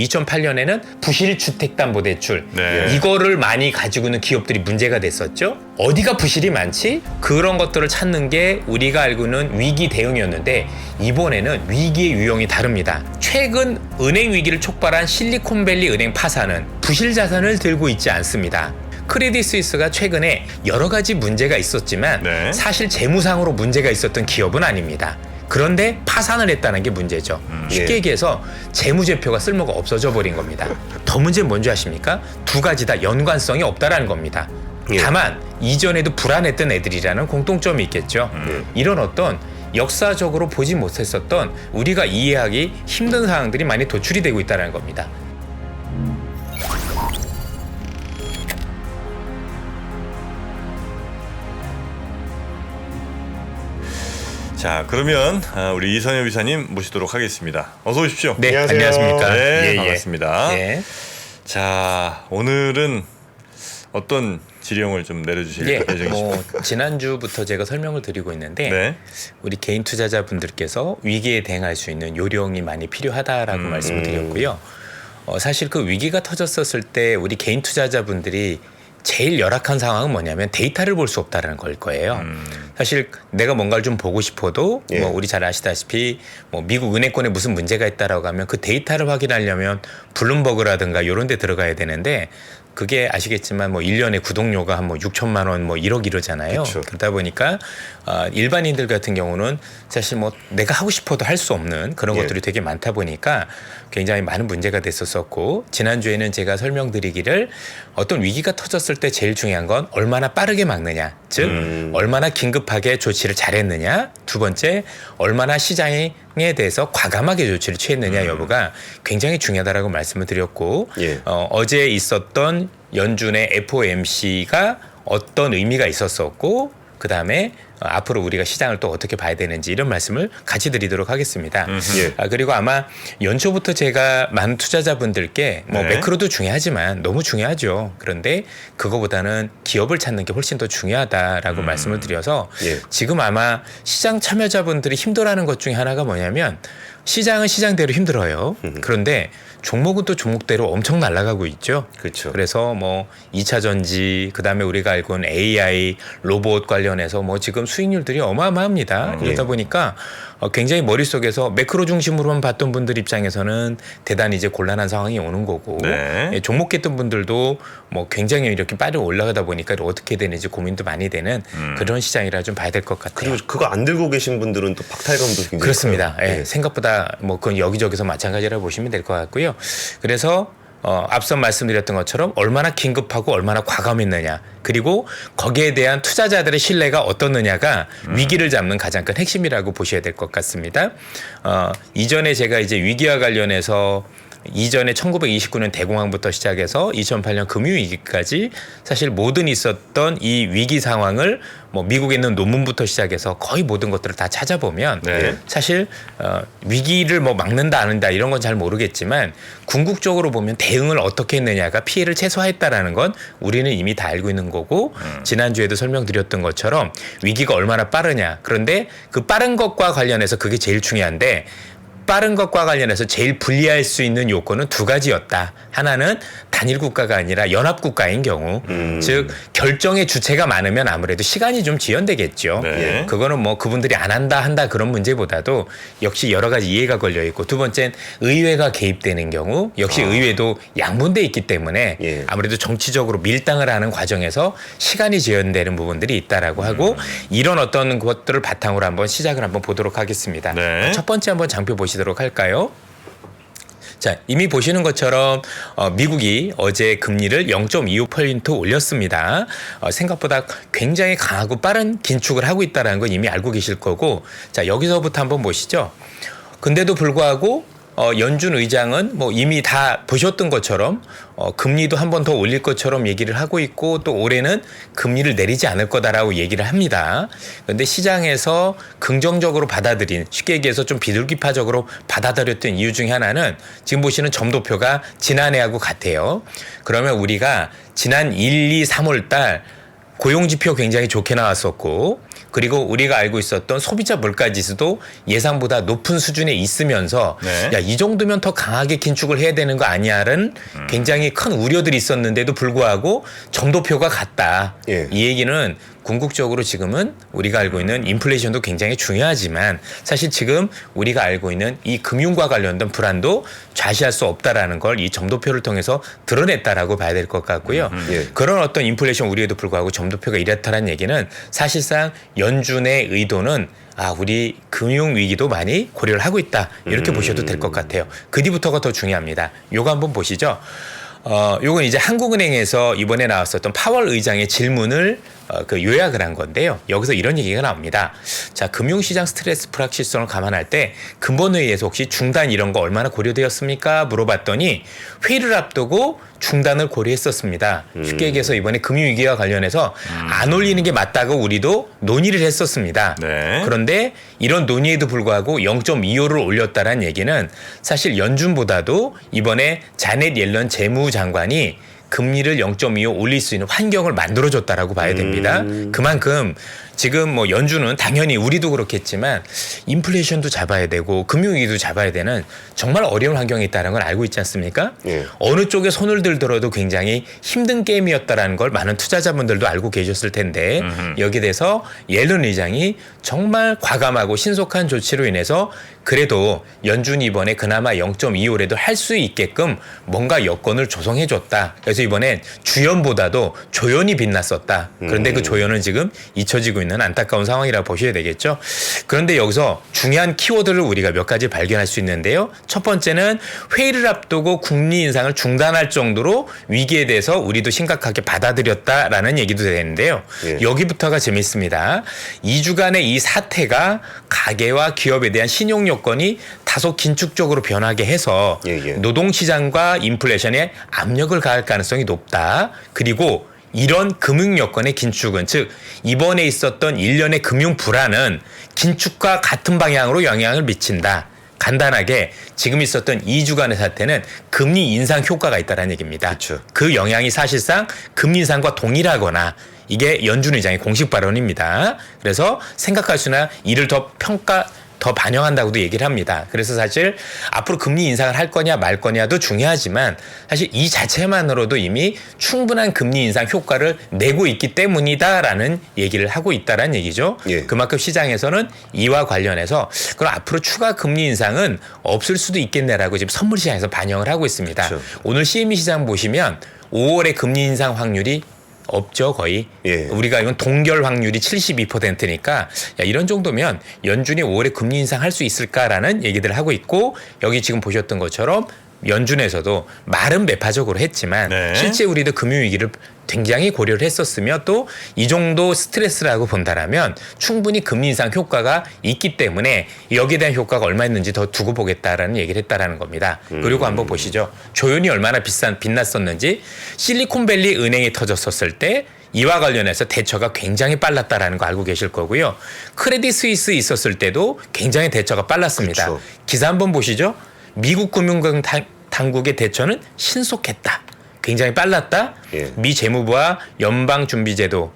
2008년에는 부실주택담보대출 네. 이거를 많이 가지고 있는 기업들이 문제가 됐었죠. 어디가 부실이 많지? 그런 것들을 찾는 게 우리가 알고 있는 위기 대응이었는데 이번에는 위기의 유형이 다릅니다. 최근 은행 위기를 촉발한 실리콘밸리 은행 파산은 부실 자산을 들고 있지 않습니다. 크레딧 스위스가 최근에 여러 가지 문제가 있었지만 네. 사실 재무상으로 문제가 있었던 기업은 아닙니다. 그런데 파산을 했다는 게 문제죠. 쉽게 얘기해서 재무제표가 쓸모가 없어져 버린 겁니다. 더 문제는 뭔지 아십니까? 두 가지 다 연관성이 없다라는 겁니다. 다만 이전에도 불안했던 애들이라는 공통점이 있겠죠. 이런 어떤 역사적으로 보지 못했었던 우리가 이해하기 힘든 사항들이 많이 도출이 되고 있다는 겁니다. 자, 그러면 우리 이선엽 이사님 모시도록 하겠습니다. 어서 오십시오. 네, 안녕하세요. 안녕하십니까. 네, 반갑습니다. 예. 자, 오늘은 어떤 지령을 좀 내려주실 예, 예정이십니까? 지난주부터 제가 설명을 드리고 있는데 네. 우리 개인 투자자분들께서 위기에 대응할 수 있는 요령이 많이 필요하다라고 말씀을 드렸고요. 사실 그 위기가 터졌었을 때 우리 개인 투자자분들이 제일 열악한 상황은 뭐냐면 데이터를 볼 수 없다는 걸 거예요. 사실 내가 뭔가를 좀 보고 싶어도 예. 뭐 우리 잘 아시다시피 뭐 미국 은행권에 무슨 문제가 있다라고 하면 그 데이터를 확인하려면 블룸버그라든가 이런 데 들어가야 되는데 그게 아시겠지만 뭐 1년에 구독료가 한 뭐 6천만 원 뭐 1억 이러잖아요. 그쵸. 그러다 보니까 일반인들 같은 경우는 사실 뭐 내가 하고 싶어도 할 수 없는 그런 예. 것들이 되게 많다 보니까 굉장히 많은 문제가 됐었었고 지난주에는 제가 설명드리기를 어떤 위기가 터졌을 때 제일 중요한 건 얼마나 빠르게 막느냐 즉 얼마나 긴급하게 조치를 잘했느냐 두 번째 얼마나 시장에 대해서 과감하게 조치를 취했느냐 여부가 굉장히 중요하다라고 말씀을 드렸고 예. 어제 있었던 연준의 FOMC가 어떤 의미가 있었었고 그다음에 앞으로 우리가 시장을 또 어떻게 봐야 되는지 이런 말씀을 같이 드리도록 하겠습니다. 예. 그리고 아마 연초부터 제가 많은 투자자분들께 뭐 네. 매크로도 중요하지만 너무 중요하죠. 그런데 그거보다는 기업을 찾는 게 훨씬 더 중요하다라고 말씀을 드려서 예. 지금 아마 시장 참여자분들이 힘들어하는 것 중에 하나가 뭐냐면 시장은 시장대로 힘들어요. 그런데 종목은 또 종목대로 엄청 날아가고 있죠. 그렇죠. 그래서 뭐 2차 전지, 그다음에 우리가 알고 있는 AI, 로봇 관련해서 뭐 지금 수익률들이 어마어마합니다. 그러다 보니까 굉장히 머릿속에서 매크로 중심으로만 봤던 분들 입장에서는 대단히 이제 곤란한 상황이 오는 거고 네. 예, 종목 했던 분들도 뭐 굉장히 이렇게 빨리 올라가다 보니까 어떻게 되는지 고민도 많이 되는 그런 시장이라 좀 봐야 될 것 같아요. 그리고 그거 안 들고 계신 분들은 또 박탈감도 굉장히 그렇습니다. 커요. 예, 생각보다 뭐 그건 여기저기서 마찬가지라 보시면 될 것 같고요. 그래서 앞서 말씀드렸던 것처럼 얼마나 긴급하고 얼마나 과감했느냐 그리고 거기에 대한 투자자들의 신뢰가 어떻느냐가 위기를 잡는 가장 큰 핵심이라고 보셔야 될 것 같습니다. 이전에 제가 이제 위기와 관련해서 이전에 1929년 대공황부터 시작해서 2008년 금융위기까지 사실 모든 있었던 이 위기 상황을 뭐 미국에 있는 논문부터 시작해서 거의 모든 것들을 다 찾아보면 네. 사실 위기를 뭐 막는다 안 한다 이런 건 잘 모르겠지만 궁극적으로 보면 대응을 어떻게 했느냐가 피해를 최소화했다라는 건 우리는 이미 다 알고 있는 거고 지난주에도 설명드렸던 것처럼 위기가 얼마나 빠르냐 그런데 그 빠른 것과 관련해서 그게 제일 중요한데 빠른 것과 관련해서 제일 불리할 수 있는 요건은 두 가지였다. 하나는 단일 국가가 아니라 연합 국가인 경우, 즉 결정의 주체가 많으면 아무래도 시간이 좀 지연되겠죠. 네. 그거는 뭐 그분들이 안 한다 그런 문제보다도 역시 여러 가지 이해가 걸려 있고 두 번째는 의회가 개입되는 경우 역시 의회도 양분돼 있기 때문에 예. 아무래도 정치적으로 밀당을 하는 과정에서 시간이 지연되는 부분들이 있다라고 하고 이런 어떤 것들을 바탕으로 한번 시작을 한번 보도록 하겠습니다. 네. 첫 번째 한번 장표 보시도록 할까요? 자, 이미 보시는 것처럼 미국이 어제 금리를 0.25% 올렸습니다. 생각보다 굉장히 강하고 빠른 긴축을 하고 있다는 건 이미 알고 계실 거고 자, 여기서부터 한번 보시죠. 근데도 불구하고 연준 의장은 뭐 이미 다 보셨던 것처럼 금리도 한 번 더 올릴 것처럼 얘기를 하고 있고 또 올해는 금리를 내리지 않을 거다라고 얘기를 합니다. 그런데 시장에서 긍정적으로 받아들인 쉽게 얘기해서 좀 비둘기파적으로 받아들였던 이유 중에 하나는 지금 보시는 점도표가 지난해하고 같아요. 그러면 우리가 지난 1, 2, 3월 달 고용지표 굉장히 좋게 나왔었고 그리고 우리가 알고 있었던 소비자 물가 지수도 예상보다 높은 수준에 있으면서 네. 야, 이 정도면 더 강하게 긴축을 해야 되는 거 아니야라는 굉장히 큰 우려들이 있었는데도 불구하고 점도표가 같다. 예. 이 얘기는 궁극적으로 지금은 우리가 알고 있는 인플레이션도 굉장히 중요하지만 사실 지금 우리가 알고 있는 이 금융과 관련된 불안도 좌시할 수 없다라는 걸 이 점도표를 통해서 드러냈다라고 봐야 될 것 같고요. 예. 그런 어떤 인플레이션 우려에도 불구하고 점도표가 이렇다는 얘기는 사실상 연준의 의도는 우리 금융 위기도 많이 고려를 하고 있다. 이렇게 보셔도 될 것 같아요. 그 뒤부터가 더 중요합니다. 요거 한번 보시죠. 요건 이제 한국은행에서 이번에 나왔었던 파월 의장의 질문을 그 요약을 한 건데요. 여기서 이런 얘기가 나옵니다. 자, 금융시장 스트레스 불확실성을 감안할 때 근본회의에서 혹시 중단 이런 거 얼마나 고려되었습니까? 물어봤더니 회의를 앞두고 중단을 고려했었습니다. 쉽게 얘기해서 이번에 금융위기와 관련해서 안 올리는 게 맞다고 우리도 논의를 했었습니다. 네. 그런데 이런 논의에도 불구하고 0.25를 올렸다는 얘기는 사실 연준보다도 이번에 자넷 옐런 재무장관이 금리를 0.25 올릴 수 있는 환경을 만들어줬다라고 봐야 됩니다. 그만큼 지금 뭐 연준은 당연히 우리도 그렇겠지만 인플레이션도 잡아야 되고 금융위기도 잡아야 되는 정말 어려운 환경에 있다는 걸 알고 있지 않습니까? 예. 어느 쪽에 손을 들더라도 굉장히 힘든 게임이었다라는 걸 많은 투자자분들도 알고 계셨을 텐데 여기에 대해서 옐런 의장이 정말 과감하고 신속한 조치로 인해서 그래도 연준이 이번에 그나마 0.25라도 할 수 있게끔 뭔가 여건을 조성해줬다. 그래서 이번엔 주연보다도 조연이 빛났었다. 그런데 그 조연은 지금 잊혀지고 있는 안타까운 상황이라고 보셔야 되겠죠. 그런데 여기서 중요한 키워드를 우리가 몇 가지 발견할 수 있는데요. 첫 번째는 회의를 앞두고 금리 인상을 중단할 정도로 위기에 대해서 우리도 심각하게 받아들였다라는 얘기도 되는데요. 예. 여기부터가 재밌습니다. 2주간의 이 사태가 가계와 기업에 대한 신용 여건이 다소 긴축적으로 변하게 해서 예. 노동시장과 인플레이션에 압력을 가할 가능성이 높다. 그리고 이런 금융 여건의 긴축은 즉 이번에 있었던 일련의 금융 불안은 긴축과 같은 방향으로 영향을 미친다. 간단하게 지금 있었던 2주간의 사태는 금리 인상 효과가 있다는 얘기입니다. 그쵸. 그 영향이 사실상 금리 인상과 동일하거나 이게 연준 의장의 공식 발언입니다. 그래서 생각할 수나 이를 더 반영한다고도 얘기를 합니다. 그래서 사실 앞으로 금리 인상을 할 거냐 말 거냐도 중요하지만 사실 이 자체만으로도 이미 충분한 금리 인상 효과를 내고 있기 때문이다라는 얘기를 하고 있다라는 얘기죠. 예. 그만큼 시장에서는 이와 관련해서 그럼 앞으로 추가 금리 인상은 없을 수도 있겠네라고 지금 선물 시장에서 반영을 하고 있습니다. 그렇죠. 오늘 CME 시장 보시면 5월에 금리 인상 확률이 없죠, 거의. 예. 우리가 이건 동결 확률이 72%니까 이런 정도면 연준이 5월에 금리 인상할 수 있을까라는 얘기들을 하고 있고 여기 지금 보셨던 것처럼 연준에서도 말은 매파적으로 했지만 네. 실제 우리도 금융위기를 굉장히 고려를 했었으며 또 이 정도 스트레스라고 본다라면 충분히 금리 인상 효과가 있기 때문에 여기에 대한 효과가 얼마 있는지 더 두고 보겠다라는 얘기를 했다라는 겁니다. 그리고 한번 보시죠. 조연이 얼마나 빛났었는지 실리콘밸리 은행이 터졌었을 때 이와 관련해서 대처가 굉장히 빨랐다라는 거 알고 계실 거고요. 크레딧 스위스 있었을 때도 굉장히 대처가 빨랐습니다. 그쵸. 기사 한번 보시죠. 미국 금융당국의 대처는 신속했다. 굉장히 빨랐다. 예. 미 재무부와 연방준비제도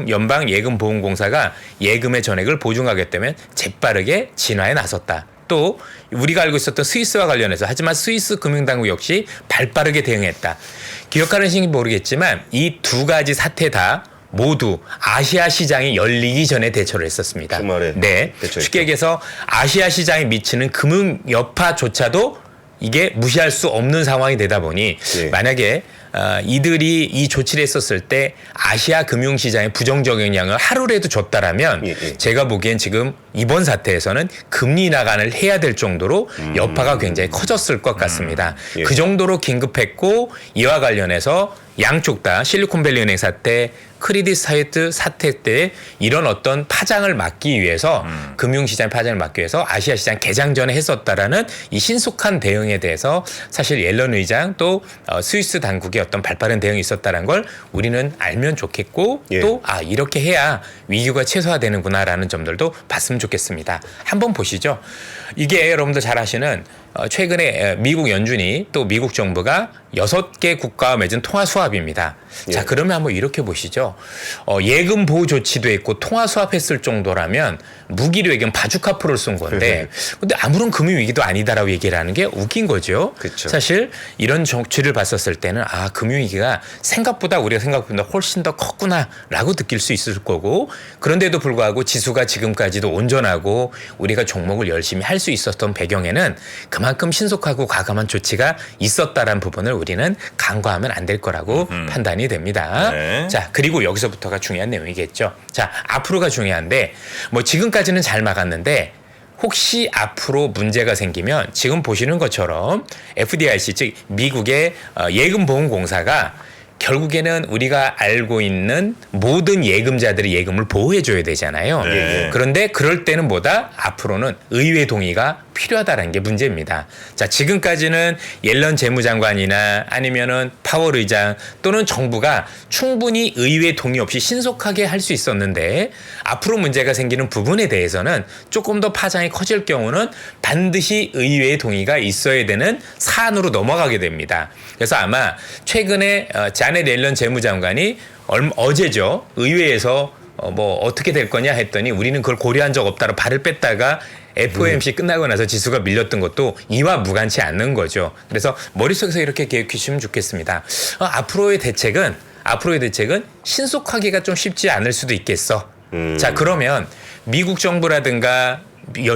연방예금보험공사가 예금의 전액을 보증하겠다면 재빠르게 진화에 나섰다. 또 우리가 알고 있었던 스위스와 관련해서 하지만 스위스 금융당국 역시 발빠르게 대응했다. 기억하시는지 모르겠지만 이 두 가지 사태 다 모두 아시아 시장이 열리기 전에 대처를 했었습니다. 주말에 네, 대처했죠. 쉽게 얘기해서 아시아 시장에 미치는 금융 여파조차도 이게 무시할 수 없는 상황이 되다 보니 예. 만약에 이들이 이 조치를 했었을 때 아시아 금융시장에 부정적 영향을 하루라도 줬다라면 예. 제가 보기엔 지금 이번 사태에서는 금리 인하간을 해야 될 정도로 여파가 굉장히 커졌을 것 같습니다. 예. 그 정도로 긴급했고 이와 관련해서 양쪽 다 실리콘밸리 은행 사태, 크레딧 스위스 사태 때 이런 어떤 파장을 막기 위해서 금융시장 파장을 막기 위해서 아시아 시장 개장 전에 했었다라는 이 신속한 대응에 대해서 사실 옐런 의장 또 스위스 당국의 어떤 발빠른 대응이 있었다는 걸 우리는 알면 좋겠고 예. 또 이렇게 해야 위기가 최소화되는구나라는 점들도 봤으면 좋겠습니다. 한번 보시죠. 이게 여러분들 잘 아시는 최근에 미국 연준이 또 미국 정부가 6개 국가와 맺은 통화 수합입니다. 예. 자, 그러면 한번 이렇게 보시죠. 예금 보호 조치도 있고 통화 수합했을 정도라면 무기로 얘기하면 바주카 프로를 쏜 건데 근데 아무런 금융 위기도 아니다라고 얘기를 하는 게 웃긴 거죠. 그쵸. 사실 이런 정치를 봤었을 때는 아, 금융 위기가 생각보다 우리가 생각보다 훨씬 더 컸구나라고 느낄 수 있을 거고 그런데도 불구하고 지수가 지금까지도 온전하고 우리가 종목을 열심히 할 수 있었던 배경에는 그만큼 신속하고 과감한 조치가 있었다라는 부분을 우리는 간과하면 안 될 거라고 판단이 됩니다. 네. 자, 그리고 여기서부터가 중요한 내용이겠죠. 자, 앞으로가 중요한데 뭐 지금까지는 잘 막았는데 혹시 앞으로 문제가 생기면 지금 보시는 것처럼 FDIC 즉 미국의 예금보험공사가 결국에는 우리가 알고 있는 모든 예금자들의 예금을 보호해줘야 되잖아요. 네. 그런데 그럴 때는 뭐다? 앞으로는 의회 동의가 필요하다는 게 문제입니다. 자, 지금까지는 옐런 재무장관이나 아니면은 파월 의장 또는 정부가 충분히 의회 동의 없이 신속하게 할 수 있었는데 앞으로 문제가 생기는 부분에 대해서는 조금 더 파장이 커질 경우는 반드시 의회의 동의가 있어야 되는 사안으로 넘어가게 됩니다. 그래서 아마 최근에 자넷 옐런 재무장관이 어제죠. 의회에서 뭐 어떻게 될 거냐 했더니 우리는 그걸 고려한 적 없다로 발을 뺐다가 FOMC 끝나고 나서 지수가 밀렸던 것도 이와 무관치 않는 거죠. 그래서 머릿속에서 이렇게 계획해 주시면 좋겠습니다. 앞으로의 대책은 신속하기가 좀 쉽지 않을 수도 있겠어. 자, 그러면 미국 정부라든가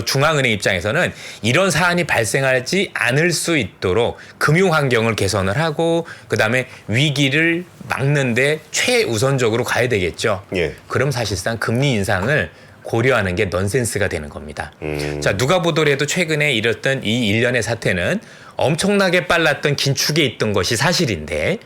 중앙은행 입장에서는 이런 사안이 발생하지 않을 수 있도록 금융 환경을 개선을 하고 그다음에 위기를 막는데 최우선적으로 가야 되겠죠. 예. 그럼 사실상 금리 인상을 고려하는 게 넌센스가 되는 겁니다. 자, 누가 보더라도 최근에 이랬던 이 일련의 사태는 엄청나게 빨랐던 긴축에 있던 것이 사실인데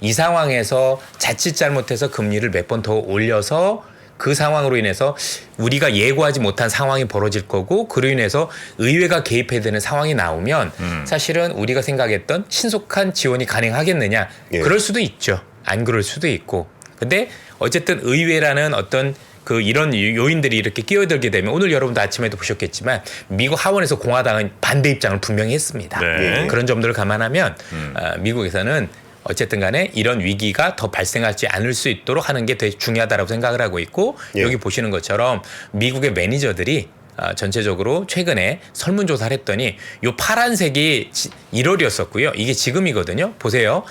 이 상황에서 자칫 잘못해서 금리를 몇 번 더 올려서 그 상황으로 인해서 우리가 예고하지 못한 상황이 벌어질 거고 그로 인해서 의회가 개입해야 되는 상황이 나오면 사실은 우리가 생각했던 신속한 지원이 가능하겠느냐. 예. 그럴 수도 있죠. 안 그럴 수도 있고. 근데 어쨌든 의회라는 어떤 그 이런 요인들이 이렇게 끼어들게 되면 오늘 여러분도 아침에도 보셨겠지만 미국 하원에서 공화당은 반대 입장을 분명히 했습니다. 네. 그런 점들을 감안하면 미국에서는 어쨌든 간에 이런 위기가 더 발생하지 않을 수 있도록 하는 게 되게 중요하다고 생각을 하고 있고 예. 여기 보시는 것처럼 미국의 매니저들이 전체적으로 최근에 설문조사를 했더니 요 파란색이 1월이었었고요. 이게 지금이거든요. 보세요.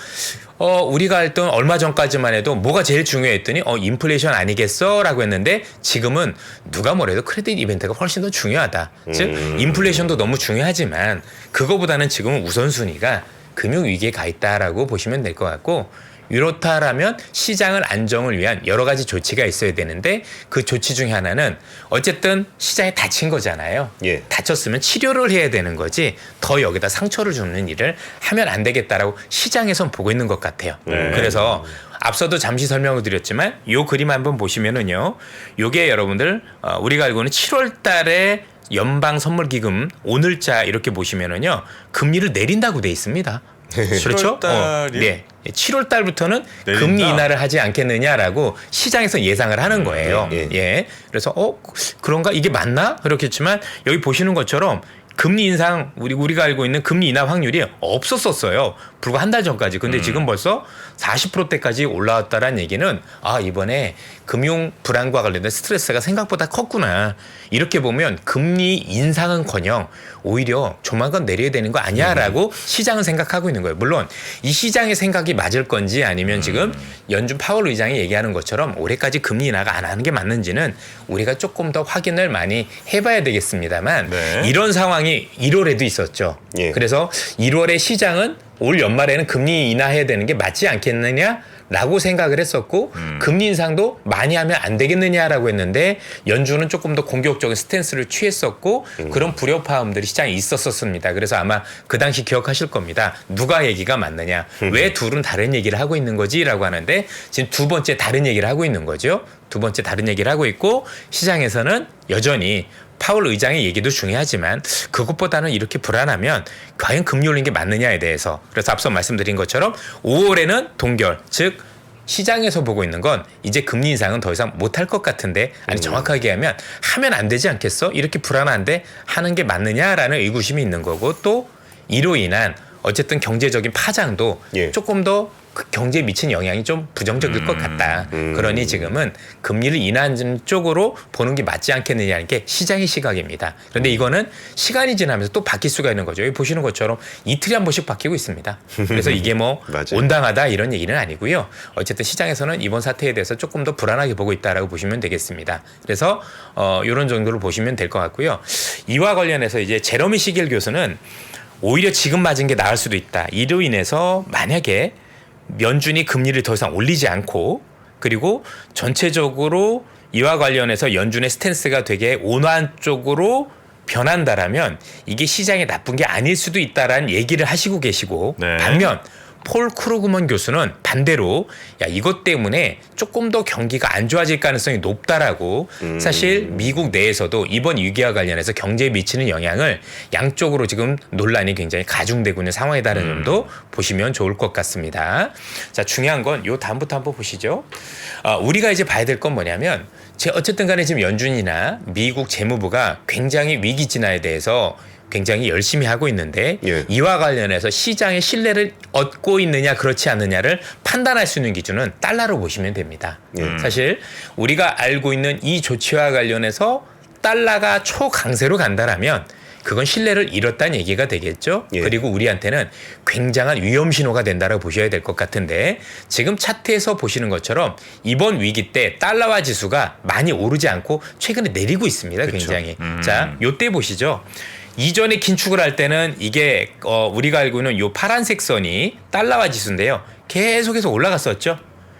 우리가 했던 얼마 전까지만 해도 뭐가 제일 중요했더니 인플레이션 아니겠어? 라고 했는데 지금은 누가 뭐래도 크레딧 이벤트가 훨씬 더 중요하다. 즉 인플레이션도 너무 중요하지만 그거보다는 지금은 우선순위가 금융위기에 가 있다라고 보시면 될 것 같고 이렇다라면 시장을 안정을 위한 여러 가지 조치가 있어야 되는데 그 조치 중에 하나는 어쨌든 시장에 다친 거잖아요. 예. 다쳤으면 치료를 해야 되는 거지 더 여기다 상처를 주는 일을 하면 안 되겠다라고 시장에선 보고 있는 것 같아요. 네. 그래서 앞서도 잠시 설명을 드렸지만 요 그림 한번 보시면은요. 요게 여러분들 우리가 알고 있는 7월 달에 연방선물기금 오늘자 이렇게 보시면은요. 금리를 내린다고 돼 있습니다. 그렇죠? 7월 달이요? 네. 7월 달부터는 내린다? 금리 인하를 하지 않겠느냐라고 시장에서 예상을 하는 거예요. 예. 그래서 그런가 이게 맞나? 그렇겠지만 여기 보시는 것처럼 금리 인상 우리가 알고 있는 금리 인하 확률이 없었었어요. 불과 한 달 전까지. 근데 지금 벌써 40%대까지 올라왔다라는 얘기는 이번에 금융 불안과 관련된 스트레스가 생각보다 컸구나. 이렇게 보면 금리 인상은커녕 오히려 조만간 내려야 되는 거 아니야라고 시장은 생각하고 있는 거예요. 물론 이 시장의 생각이 맞을 건지 아니면 지금 연준 파월 의장이 얘기하는 것처럼 올해까지 금리 인하가 안 하는 게 맞는지는 우리가 조금 더 확인을 많이 해봐야 되겠습니다만 네. 이런 상황이 1월에도 있었죠. 예. 그래서 1월에 시장은 올 연말에는 금리 인하해야 되는 게 맞지 않겠느냐라고 생각을 했었고 금리 인상도 많이 하면 안 되겠느냐라고 했는데 연준은 조금 더 공격적인 스탠스를 취했었고 그런 불협화음들이 시장에 있었습니다. 그래서 아마 그 당시 기억하실 겁니다. 누가 얘기가 맞느냐. 왜 둘은 다른 얘기를 하고 있는 거지라고 하는데 지금 두 번째 다른 얘기를 하고 있는 거죠. 두 번째 다른 얘기를 하고 있고 시장에서는 여전히 파월 의장의 얘기도 중요하지만 그것보다는 이렇게 불안하면 과연 금리 올린 게 맞느냐에 대해서 그래서 앞서 말씀드린 것처럼 5월에는 동결 즉 시장에서 보고 있는 건 이제 금리 인상은 더 이상 못할 것 같은데, 아니 정확하게 하면 안 되지 않겠어? 이렇게 불안한데 하는 게 맞느냐라는 의구심이 있는 거고, 또 이로 인한 어쨌든 경제적인 파장도 예. 조금 더 그 경제에 미친 영향이 좀 부정적일 것 같다. 그러니 지금은 금리를 인하하는 쪽으로 보는 게 맞지 않겠느냐는 게 시장의 시각입니다. 그런데 이거는 시간이 지나면서 또 바뀔 수가 있는 거죠. 여기 보시는 것처럼 이틀에 한 번씩 바뀌고 있습니다. 그래서 이게 뭐 맞아요. 온당하다 이런 얘기는 아니고요. 어쨌든 시장에서는 이번 사태에 대해서 조금 더 불안하게 보고 있다라고 보시면 되겠습니다. 그래서 이런 정도로 보시면 될 것 같고요. 이와 관련해서 이제 제러미 시겔 교수는 오히려 지금 맞은 게 나을 수도 있다. 이로 인해서 만약에 연준이 금리를 더 이상 올리지 않고, 그리고 전체적으로 이와 관련해서 연준의 스탠스가 되게 온화한 쪽으로 변한다라면 이게 시장에 나쁜 게 아닐 수도 있다라는 얘기를 하시고 계시고, 네. 반면 폴 크루그먼 교수는 반대로 야 이것 때문에 조금 더 경기가 안 좋아질 가능성이 높다라고 사실 미국 내에서도 이번 위기와 관련해서 경제에 미치는 영향을 양쪽으로 지금 논란이 굉장히 가중되고 있는 상황이다라는 점도 보시면 좋을 것 같습니다. 자, 중요한 건 요 다음부터 한번 보시죠. 우리가 이제 봐야 될 건 뭐냐면 어쨌든 간에 지금 연준이나 미국 재무부가 굉장히 위기 진화에 대해서 굉장히 열심히 하고 있는데, 예. 이와 관련해서 시장의 신뢰를 얻고 있느냐 그렇지 않느냐를 판단할 수 있는 기준은 달러로 보시면 됩니다. 사실 우리가 알고 있는 이 조치와 관련해서 달러가 초강세로 간다라면 그건 신뢰를 잃었다는 얘기가 되겠죠. 예. 그리고 우리한테는 굉장한 위험 신호가 된다고 보셔야 될 것 같은데, 지금 차트에서 보시는 것처럼 이번 위기 때 달러화 지수가 많이 오르지 않고 최근에 내리고 있습니다. 그쵸. 굉장히. 자, 요때 보시죠. 이전에 긴축을 할 때는 이게 우리가 알고 있는 요 파란색 선이 달러화 지수인데요. 계속해서 올라갔었죠.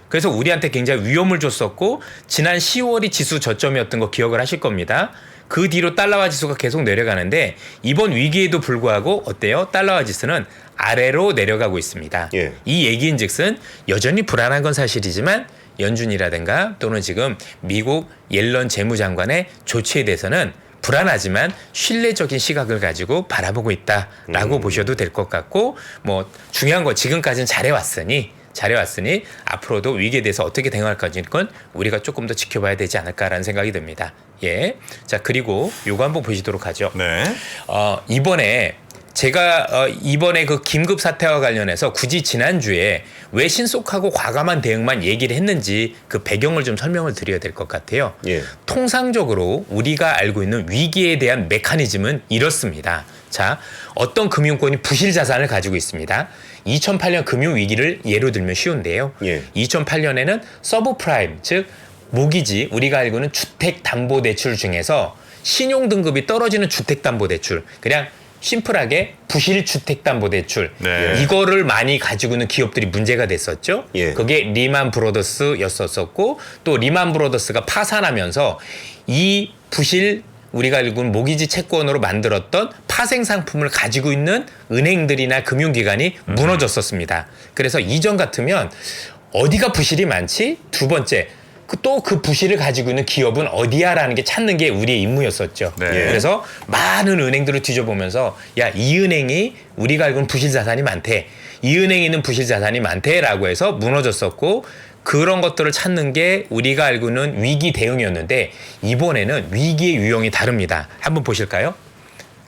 그래서 우리한테 굉장히 위험을 줬었고, 지난 10월이 지수 저점이었던 거 기억을 하실 겁니다. 그 뒤로 달러화 지수가 계속 내려가는데 이번 위기에도 불구하고 어때요? 달러화 지수는 아래로 내려가고 있습니다. 예. 이 얘기인즉슨 여전히 불안한 건 사실이지만 연준이라든가 또는 지금 미국 옐런 재무장관의 조치에 대해서는 불안하지만 신뢰적인 시각을 가지고 바라보고 있다라고 보셔도 될 것 같고, 뭐 중요한 건 지금까지는 잘해왔으니 앞으로도 위기에 대해서 어떻게 대응할 건지는 우리가 조금 더 지켜봐야 되지 않을까라는 생각이 듭니다. 예. 자, 그리고 요거 한번 보시도록 하죠. 네. 이번에 제가 이번에 그 긴급 사태와 관련해서 굳이 지난주에 왜 신속하고 과감한 대응만 얘기를 했는지 그 배경을 좀 설명을 드려야 될 것 같아요. 예. 통상적으로 우리가 알고 있는 위기에 대한 메커니즘은 이렇습니다. 자, 어떤 금융권이 부실 자산을 가지고 있습니다. 2008년 금융위기를 예로 들면 쉬운데요. 예. 2008년에는 서브프라임, 즉 모기지, 우리가 알고 있는 주택담보대출 중에서 신용등급이 떨어지는 주택담보대출, 그냥 심플하게 부실 주택담보대출, 네. 이거를 많이 가지고 있는 기업들이 문제가 됐었죠. 예. 그게 리만 브로더스였었고, 또 리만 브로더스가 파산하면서 이 부실 우리가 알고 있는 모기지 채권으로 만들었던 파생 상품을 가지고 있는 은행들이나 금융기관이 무너졌었습니다. 그래서 이전 같으면 어디가 부실이 많지? 두 번째, 또 그 부실을 가지고 있는 기업은 어디야라는 게 찾는 게 우리의 임무였었죠. 네. 그래서 많은 은행들을 뒤져보면서 야, 이 은행이 우리가 알고 있는 부실 자산이 많대. 이 은행에 있는 부실 자산이 많대라고 해서 무너졌었고, 그런 것들을 찾는 게 우리가 알고 있는 위기 대응이었는데 이번에는 위기의 유형이 다릅니다. 한번 보실까요?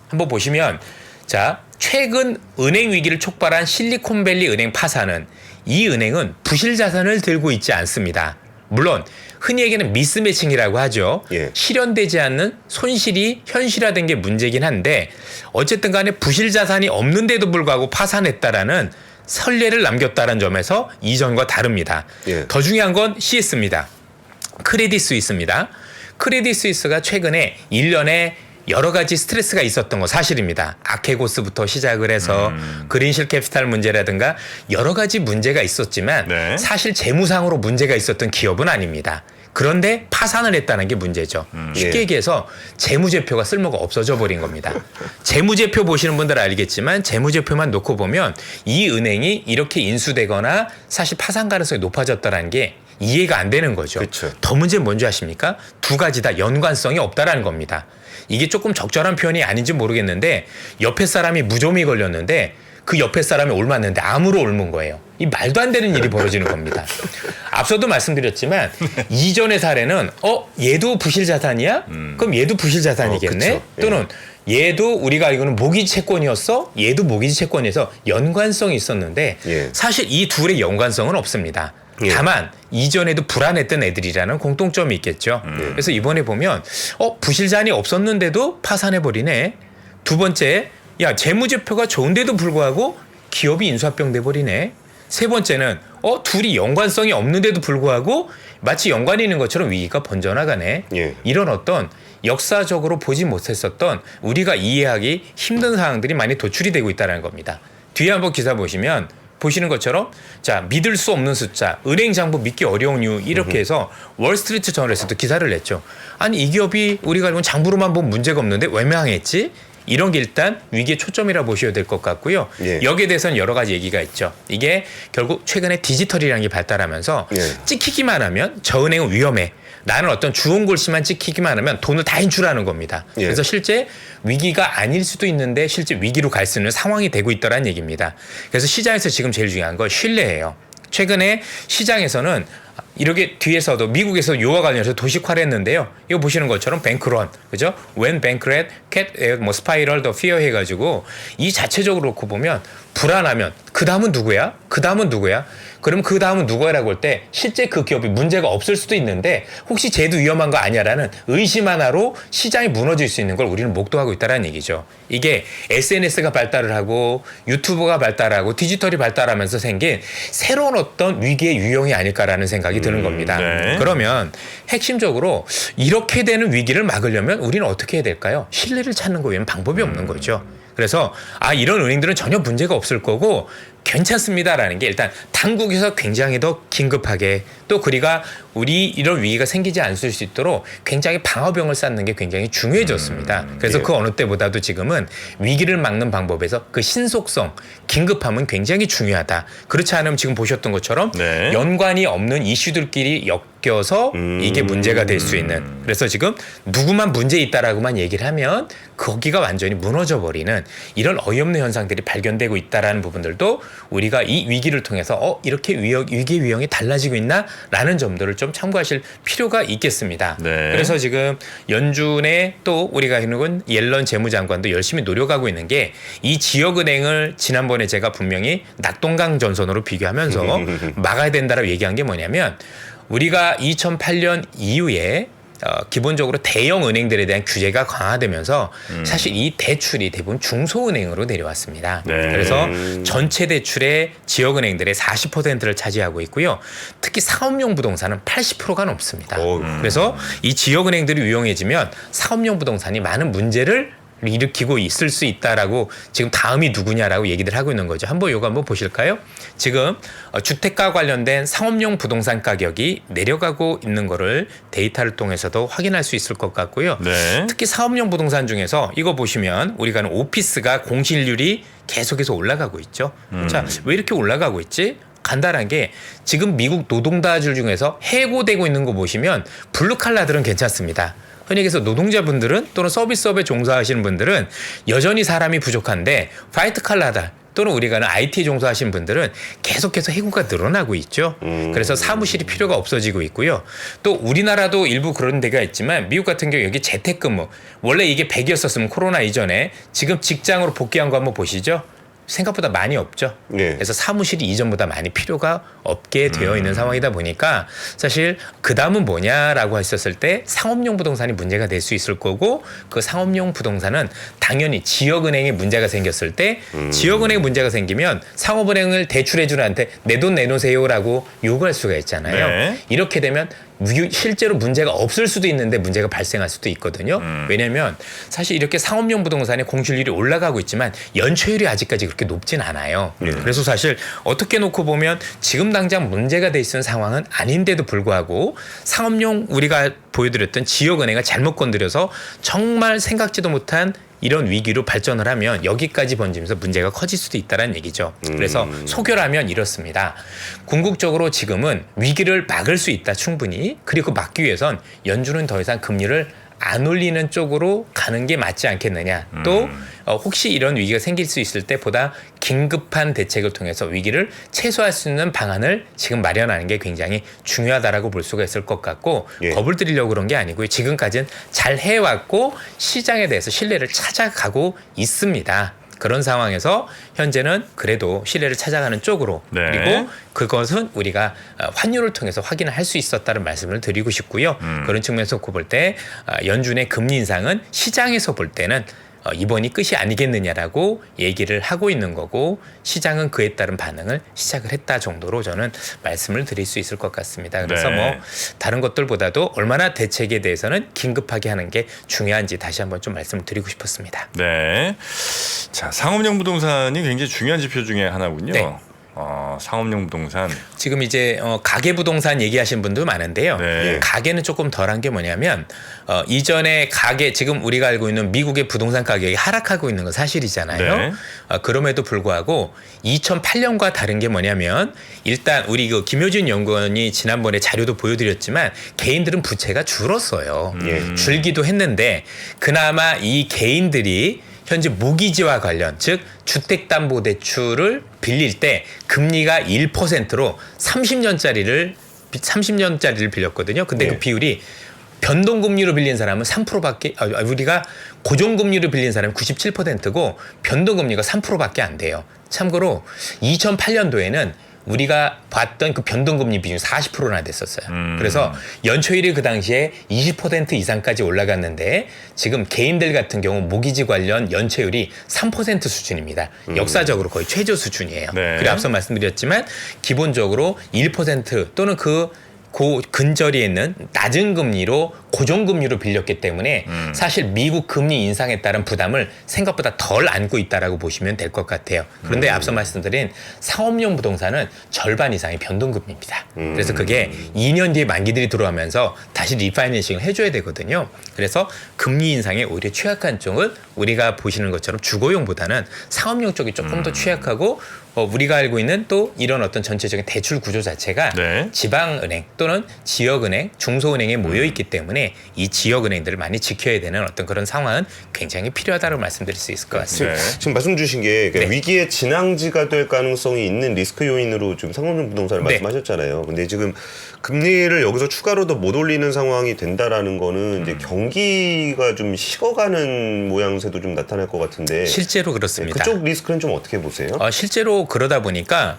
한번 보시면, 자, 최근 은행 위기를 촉발한 실리콘밸리 은행 파산은 이 은행은 부실 자산을 들고 있지 않습니다. 물론 흔히 얘기하는 미스매칭이라고 하죠. 예. 실현되지 않는 손실이 현실화된 게 문제긴 한데, 어쨌든 간에 부실 자산이 없는데도 불구하고 파산했다라는 선례를 남겼다는 점에서 이전과 다릅니다. 예. 더 중요한 건 CS입니다. 크레딧 스위스입니다. 크레딧 스위스가 최근에 1년에 여러 가지 스트레스가 있었던 거 사실입니다. 아케고스부터 시작을 해서 그린실 캐피탈 문제라든가 여러 가지 문제가 있었지만 네. 사실 재무상으로 문제가 있었던 기업은 아닙니다. 그런데 파산을 했다는 게 문제죠. 쉽게 예. 얘기해서 재무제표가 쓸모가 없어져 버린 겁니다. 재무제표 보시는 분들은 알겠지만 재무제표만 놓고 보면 이 은행이 이렇게 인수되거나 사실 파산 가능성이 높아졌다는 게 이해가 안 되는 거죠. 그쵸. 더 문제는 뭔지 아십니까? 두 가지 다 연관성이 없다라는 겁니다. 이게 조금 적절한 표현이 아닌지 모르겠는데 옆에 사람이 무좀이 걸렸는데 그 옆에 사람이 옮았는데 암으로 옮은 거예요. 이 말도 안 되는 일이 벌어지는 겁니다. 앞서도 말씀드렸지만 이전의 사례는 얘도 부실 자산이야? 그럼 얘도 부실 자산이겠네? 그쵸. 또는 얘도 우리가 알고는 모기지 채권이었어? 얘도 모기지 채권에서 연관성이 있었는데 예. 사실 이 둘의 연관성은 없습니다. 예. 다만 이전에도 불안했던 애들이라는 공통점이 있겠죠. 그래서 이번에 보면 부실자산이 없었는데도 파산해버리네. 두 번째, 야 재무제표가 좋은데도 불구하고 기업이 인수합병 돼버리네. 세 번째는 둘이 연관성이 없는데도 불구하고 마치 연관이 있는 것처럼 위기가 번져나가네. 예. 이런 어떤 역사적으로 보지 못했었던 우리가 이해하기 힘든 상황들이 많이 도출이 되고 있다는 겁니다. 뒤에 한번 기사 보시면 보시는 것처럼 자 믿을 수 없는 숫자, 은행 장부 믿기 어려운 이유 이렇게 해서 월스트리트 저널에서도 기사를 냈죠. 아니 이 기업이 우리가 알고 장부로만 보면 문제가 없는데 왜 망했지? 이런 게 일단 위기의 초점이라 보셔야 될 것 같고요. 예. 여기에 대해서는 여러 가지 얘기가 있죠. 이게 결국 최근에 디지털이라는 게 발달하면서 예. 찍히기만 하면 저 은행은 위험해. 나는 어떤 주온 글씨만 찍히기만 하면 돈을 다 인출하는 겁니다. 예. 그래서 실제 위기가 아닐 수도 있는데 실제 위기로 갈 수 있는 상황이 되고 있다는 얘기입니다. 그래서 시장에서 지금 제일 중요한 건 신뢰예요. 최근에 시장에서는 이렇게 뒤에서도 미국에서 요와 관련해서 도식화를 했는데요. 이거 보시는 것처럼 뱅크런, 그죠? When bankrupt, spiral the fear 해가지고 이 자체적으로 놓고 보면 불안하면 그 다음은 누구야? 그 다음은 누구야? 그럼 그 다음은 누구야라고 할 때 실제 그 기업이 문제가 없을 수도 있는데 혹시 쟤도 위험한 거 아니야라는 의심 하나로 시장이 무너질 수 있는 걸 우리는 목도하고 있다는 얘기죠. 이게 SNS가 발달을 하고 유튜브가 발달하고 디지털이 발달하면서 생긴 새로운 어떤 위기의 유형이 아닐까라는 생각이 드는 겁니다. 네. 그러면 핵심적으로 이렇게 되는 위기를 막으려면 우리는 어떻게 해야 될까요? 신뢰를 찾는 거 외에는 방법이 없는 거죠. 그래서 이런 은행들은 전혀 문제가 없을 거고 괜찮습니다라는 게 일단 당국에서 굉장히 더 긴급하게 또 그리가 우리 이런 위기가 생기지 않을 수 있도록 굉장히 방어병을 쌓는 게 굉장히 중요해졌습니다. 그래서 예. 그 어느 때보다도 지금은 위기를 막는 방법에서 그 신속성, 긴급함은 굉장히 중요하다. 그렇지 않으면 지금 보셨던 것처럼 네. 연관이 없는 이슈들끼리 엮여서 이게 문제가 될 수 있는. 그래서 지금 누구만 문제 있다라고만 얘기를 하면 거기가 완전히 무너져 버리는 이런 어이없는 현상들이 발견되고 있다라는 부분들도 우리가 이 위기를 통해서 이렇게 위기의 유형이 달라지고 있나라는 점들을 좀 참고하실 필요가 있겠습니다. 네. 그래서 지금 연준의 또 우리가 있는 옐런 재무장관도 열심히 노력하고 있는 게 이 지역은행을 지난번에 제가 분명히 낙동강 전선으로 비교하면서 막아야 된다라고 얘기한 게 뭐냐면 우리가 2008년 이후에 기본적으로 대형 은행들에 대한 규제가 강화되면서 사실 이 대출이 대부분 중소은행으로 내려왔습니다. 네. 그래서 전체 대출의 지역은행들의 40%를 차지하고 있고요. 특히 사업용 부동산은 80%가 넘습니다. 그래서 이 지역은행들이 유용해지면 사업용 부동산이 많은 문제를 일으키고 있을 수 있다라고 지금 다음이 누구냐라고 얘기들 하고 있는 거죠. 이거 한번 보실까요? 지금 주택과 관련된 상업용 부동산 가격이 내려가고 있는 거를 데이터를 통해서도 확인할 수 있을 것 같고요. 네. 특히 사업용 부동산 중에서 이거 보시면 우리가 하는 오피스가 공실률이 계속해서 올라가고 있죠. 자, 왜 이렇게 올라가고 있지? 간단한 게 지금 미국 노동자들 중에서 해고되고 있는 거 보시면 블루칼라들은 괜찮습니다. 흔히 얘기해서 노동자분들은 또는 서비스업에 종사하시는 분들은 여전히 사람이 부족한데 화이트 칼라들 또는 우리가 아는 IT에 종사하시는 분들은 계속해서 해고가 늘어나고 있죠. 그래서 사무실이 필요가 없어지고 있고요. 또 우리나라도 일부 그런 데가 있지만 미국 같은 경우 여기 재택근무 원래 이게 100이었었으면 코로나 이전에 지금 직장으로 복귀한 거 한번 보시죠. 생각보다 많이 없죠. 네. 그래서 사무실이 이전보다 많이 필요가 없게 되어 있는 상황이다 보니까 사실 그 다음은 뭐냐라고 했었을 때 상업용 부동산이 문제가 될 수 있을 거고 그 상업용 부동산은 당연히 지역은행에 문제가 생겼을 때 지역은행에 문제가 생기면 상업은행을 대출해 주는 한테 내 돈 내놓으세요라고 요구할 수가 있잖아요. 네. 이렇게 되면 실제로 문제가 없을 수도 있는데 문제가 발생할 수도 있거든요. 왜냐하면 사실 이렇게 상업용 부동산의 공실률이 올라가고 있지만 연체율이 아직까지 그렇게 높진 않아요. 그래서 사실 어떻게 놓고 보면 지금 당장 문제가 돼 있는 상황은 아닌데도 불구하고 상업용 우리가 보여드렸던 지역은행을 잘못 건드려서 정말 생각지도 못한 이런 위기로 발전을 하면 여기까지 번지면서 문제가 커질 수도 있다는 얘기죠. 그래서 소결하면 이렇습니다. 궁극적으로 지금은 위기를 막을 수 있다 충분히. 그리고 막기 위해선 연준은 더 이상 금리를 안 올리는 쪽으로 가는 게 맞지 않겠느냐. 또 혹시 이런 위기가 생길 수 있을 때 보다 긴급한 대책을 통해서 위기를 최소화할 수 있는 방안을 지금 마련하는 게 굉장히 중요하다라고 볼 수가 있을 것 같고 예. 겁을 드리려고 그런 게 아니고요. 지금까지는 잘 해왔고 시장에 대해서 신뢰를 찾아가고 있습니다. 그런 상황에서 현재는 그래도 신뢰를 찾아가는 쪽으로 네. 그리고 그것은 우리가 환율을 통해서 확인을 할 수 있었다는 말씀을 드리고 싶고요. 그런 측면에서 볼 때 연준의 금리 인상은 시장에서 볼 때는 이번이 끝이 아니겠느냐라고 얘기를 하고 있는 거고 시장은 그에 따른 반응을 시작을 했다 정도로 저는 말씀을 드릴 수 있을 것 같습니다. 그래서 네. 뭐 다른 것들보다도 얼마나 대책에 대해서는 긴급하게 하는 게 중요한지 다시 한번 좀 말씀을 드리고 싶었습니다. 네. 자, 상업용 부동산이 굉장히 중요한 지표 중에 하나군요. 네. 상업용 부동산. 지금 이제 가계 부동산 얘기하신 분도 많은데요. 네. 가계는 조금 덜한 게 뭐냐면 이전에 가계 지금 우리가 알고 있는 미국의 부동산 가격이 하락하고 있는 건 사실이잖아요. 네. 그럼에도 불구하고 2008년과 다른 게 뭐냐면 일단 우리 그 김효진 연구원이 지난번에 자료도 보여드렸지만 개인들은 부채가 줄었어요. 줄기도 했는데 그나마 이 개인들이 현재 모기지와 관련 즉 주택담보대출을 빌릴 때 금리가 1%로 30년짜리를 빌렸거든요. 근데 그 비율이 변동금리로 빌린 사람은 3%밖에 우리가 고정금리로 빌린 사람은 97%고 변동금리가 3%밖에 안 돼요. 참고로 2008년도에는 우리가 봤던 그 변동금리 비중이 40%나 됐었어요. 그래서 연초율이 그 당시에 20% 이상까지 올라갔는데 지금 개인들 같은 경우 모기지 관련 연체율이 3% 수준입니다. 역사적으로 거의 최저 수준이에요. 네. 그리고 앞서 말씀드렸지만 기본적으로 1% 또는 그 근저리에 있는 낮은 금리로 고정금리로 빌렸기 때문에 사실 미국 금리 인상에 따른 부담을 생각보다 덜 안고 있다라고 보시면 될 것 같아요. 그런데 앞서 말씀드린 상업용 부동산은 절반 이상이 변동금리입니다. 그래서 그게 2년 뒤에 만기들이 들어오면서 다시 리파이낸싱을 해줘야 되거든요. 그래서 금리 인상에 오히려 취약한 쪽은 우리가 보시는 것처럼 주거용보다는 상업용 쪽이 조금 더 취약하고 우리가 알고 있는 또 이런 어떤 전체적인 대출 구조 자체가 네. 지방은행 또는 지역은행, 중소은행에 모여 있기 때문에 이 지역은행들을 많이 지켜야 되는 어떤 그런 상황은 굉장히 필요하다고 말씀드릴 수 있을 것 같습니다. 네. 지금 말씀 주신 게 네. 위기의 진앙지가 될 가능성이 있는 리스크 요인으로 지금 상업용 부동산을 네. 말씀하셨잖아요. 근데 지금 금리를 여기서 추가로 더 못 올리는 상황이 된다라는 거는 이제 경기가 좀 식어가는 모양새도 좀 나타날 것 같은데 실제로 그렇습니다. 그쪽 리스크는 좀 어떻게 보세요? 실제로 그러다 보니까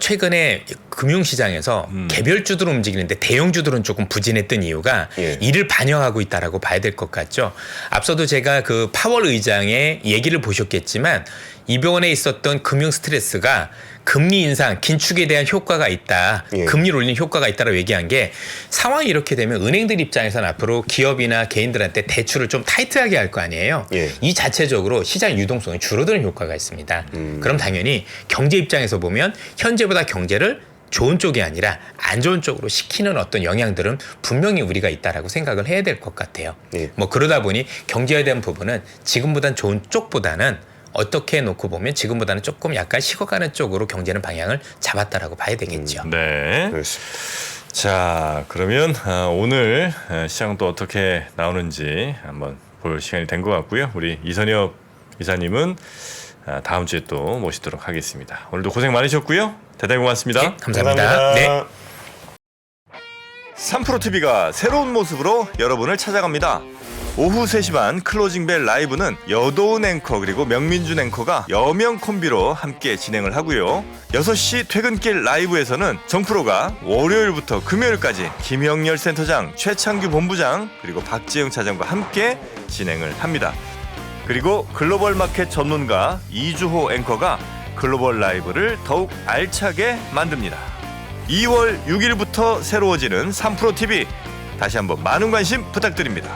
최근에 금융시장에서 개별주들 움직이는데 대형주들은 조금 부진했던 이유가 예. 이를 반영하고 있다라고 봐야 될 것 같죠. 앞서도 제가 그 파월 의장의 얘기를 보셨겠지만 이번에 있었던 금융 스트레스가 금리 인상, 긴축에 대한 효과가 있다. 예. 금리를 올리는 효과가 있다라고 얘기한 게 상황이 이렇게 되면 은행들 입장에서는 앞으로 기업이나 개인들한테 대출을 좀 타이트하게 할 거 아니에요. 예. 이 자체적으로 시장 유동성이 줄어드는 효과가 있습니다. 그럼 당연히 경제 입장에서 보면 현재보다 경제를 좋은 쪽이 아니라 안 좋은 쪽으로 시키는 어떤 영향들은 분명히 우리가 있다라고 생각을 해야 될 것 같아요. 예. 뭐 그러다 보니 경제에 대한 부분은 지금보단 좋은 쪽보다는 어떻게 놓고 보면 지금보다는 조금 약간 식어가는 쪽으로 경제는 방향을 잡았다라고 봐야 되겠죠. 네. 그렇습니다. 자, 그러면 오늘 시장 또 어떻게 나오는지 한번 볼 시간이 된 것 같고요. 우리 이선엽 이사님은 다음 주에 또 모시도록 하겠습니다. 오늘도 고생 많으셨고요. 대단히 고맙습니다. 네, 감사합니다. 네. 3프로TV가 새로운 모습으로 여러분을 찾아갑니다. 오후 3시 반 클로징벨 라이브는 여도은 앵커 그리고 명민준 앵커가 여명 콤비로 함께 진행을 하고요. 6시 퇴근길 라이브에서는 정프로가 월요일부터 금요일까지 김영렬 센터장, 최창규 본부장 그리고 박지영 차장과 함께 진행을 합니다. 그리고 글로벌 마켓 전문가 이주호 앵커가 글로벌 라이브를 더욱 알차게 만듭니다. 2월 6일부터 새로워지는 3프로TV 다시 한번 많은 관심 부탁드립니다.